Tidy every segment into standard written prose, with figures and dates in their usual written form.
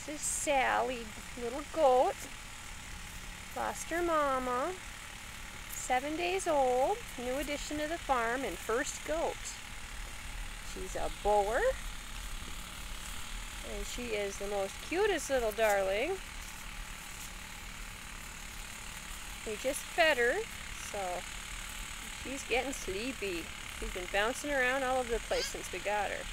This is Sally, little goat. Lost her mama. 7 days old. New addition to the farm and first goat. She's a boer. And she is the most cutest little darling. We just fed her, so she's getting sleepy. She's been bouncing around all over the place since we got her.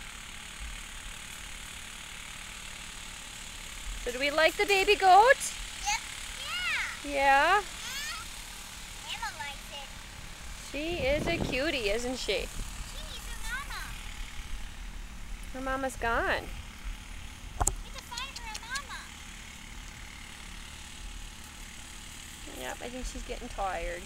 So do we like the baby goat? Yep. Yeah. Yeah? Emma likes it. She is a cutie, isn't she? She needs her mama. Her mama's gone. We have to find her a mama. Yep, I think she's getting tired.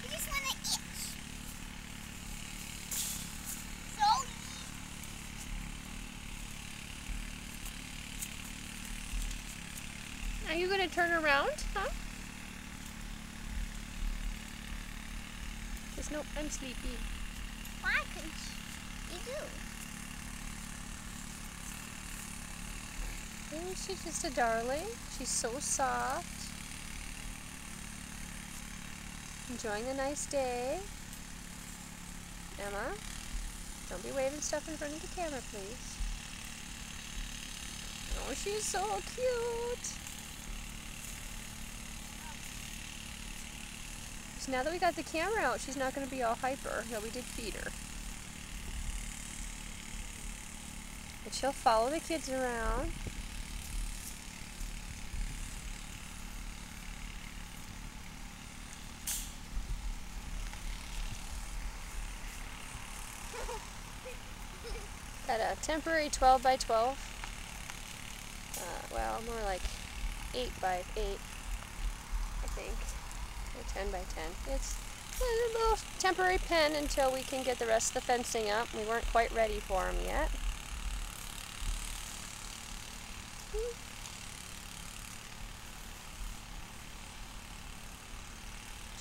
You just want to itch. So Are you going to turn around, huh? Just nope, I'm sleepy. why couldn't you do? Oh, she's just a darling. She's so soft. Enjoying a nice day. Emma, don't be waving stuff in front of the camera, please. Oh, she's so cute. So now that we got the camera out, she's not going to be all hyper. No, we did feed her. But she'll follow the kids around. Got a temporary 12 by 12. Well, more like 8 by 8, I think. Or 10 by 10. It's a little temporary pen until we can get the rest of the fencing up. We weren't quite ready for them yet.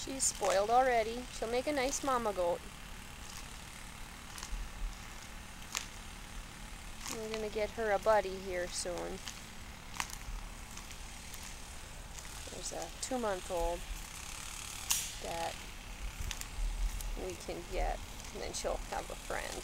She's spoiled already. She'll make a nice mama goat. We're going to get her a buddy here soon. There's a 2-month-old that we can get, and then she'll have a friend.